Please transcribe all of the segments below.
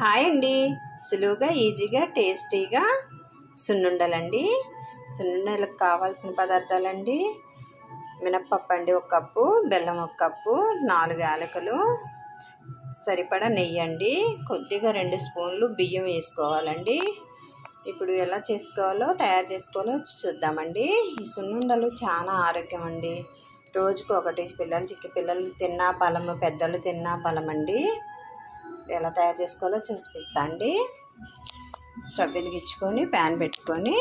Hi అండి. సులువుగా ఈజీగా టేస్టీగా సున్నుండలండి. సున్నుండలకు కావాల్సిన పదార్థాలండి: మినప్పప్పు అండి 1 కప్పు, బెల్లం 1 కప్పు, 4 యాలకులు, సరిపడా నెయ్యి అండి, కొద్దిగా 2 స్పూన్లు బియ్యం వేసుకోవాలండి. ఇప్పుడు ఎలా తయారు చేసుకోవాలో చూద్దామండి. ఈ సున్నుండలు చాలా ఆరోగ్యం అండి. రోజుకు ఒకటి పిల్లలు తిన్నా బలము, పెద్దలు తిన్నా బలం అండి. ఎలా తయారు చేసుకోవాలో చూపిస్తా అండి. స్టవ్ వెలిగించుకొని ప్యాన్ పెట్టుకొని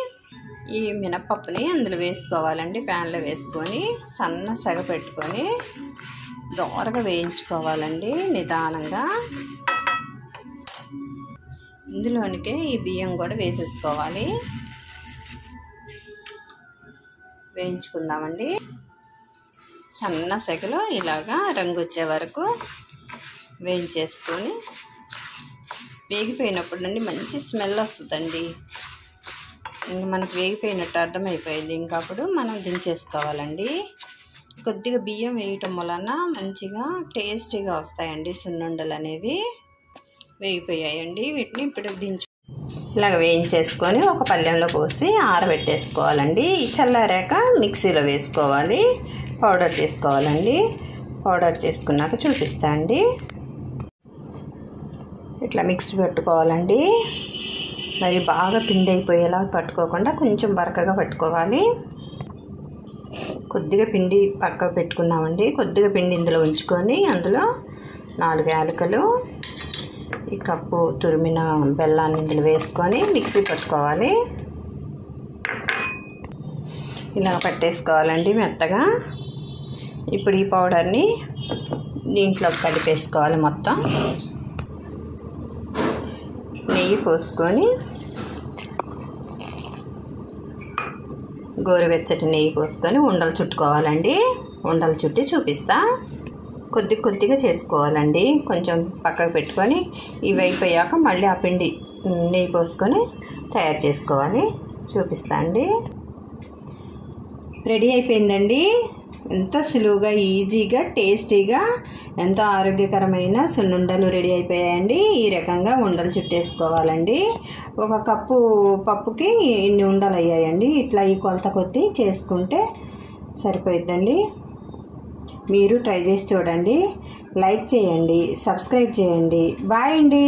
ఈ మినపప్పుని అందులో వేసుకోవాలండి. ప్యాన్లో వేసుకొని సన్న సగ పెట్టుకొని దోరగా వేయించుకోవాలండి నిదానంగా. ఇందులోనికే ఈ బియ్యం కూడా వేసేసుకోవాలి. వేయించుకుందామండి. సన్న సెగలో ఇలాగా రంగు వచ్చే వరకు వేయించేసుకొని వేగిపోయినప్పుడు నుండి మంచి స్మెల్ వస్తుందండి. ఇంక మనకు వేగిపోయినట్టు అర్థమైపోయింది. ఇంకప్పుడు మనం దించేసుకోవాలండి. కొద్దిగా బియ్యం వేయటం వలన మంచిగా టేస్టీగా వస్తాయండి సున్నుండలు అనేవి. వేగిపోయాయండి. వీటిని ఇప్పుడు ఇలాగ వేయించేసుకొని ఒక పళ్ళెంలో పోసి ఆరబెట్టేసుకోవాలండి. చల్లారాక మిక్సీలో వేసుకోవాలి, పౌడర్ చేసుకోవాలండి. పౌడర్ చేసుకున్నాక చూపిస్తా అండి. ఇట్లా మిక్సీ పెట్టుకోవాలండి. మరి బాగా పిండి అయిపోయేలా పట్టుకోకుండా కొంచెం బరకగా పట్టుకోవాలి. కొద్దిగా పిండి పక్కకు పెట్టుకున్నామండి. కొద్దిగా పిండి ఇందులో ఉంచుకొని అందులో 4 యాలకులు, ఈ కప్పు తురిమిన బెల్లాన్ని ఇందులో వేసుకొని మిక్సీ పట్టుకోవాలి. ఇలా పట్టేసుకోవాలండి మెత్తగా. ఇప్పుడు ఈ పౌడర్ని దీంట్లో కలిపేసుకోవాలి. మొత్తం నెయ్యి పోసుకొని, గోరువెచ్చటి నెయ్యి పోసుకొని ఉండలు చుట్టుకోవాలండి. ఉండలు చుట్టి చూపిస్తా. కొద్దిగా చేసుకోవాలండి. కొంచెం పక్కకు పెట్టుకొని ఇవి అయిపోయాక మళ్ళీ ఆ పిండి నెయ్యి పోసుకొని తయారు చేసుకోవాలి. చూపిస్తా అండి. రెడీ అయిపోయిందండి. ఎంతో సులువుగా, ఈజీగా, టేస్టీగా, ఎంతో ఆరోగ్యకరమైన సున్నుండలు రెడీ అయిపోయాయండి. ఈ రకంగా ఉండలు చుట్టేసుకోవాలండి. 1 కప్పు పప్పుకి ఇన్ని ఉండలు అయ్యాయండి. ఇట్లా ఈ కొలత కొద్ది చేసుకుంటే సరిపోయిద్దండి. మీరు ట్రై చేసి చూడండి. లైక్ చేయండి, సబ్స్క్రైబ్ చేయండి. బాయ్ అండి.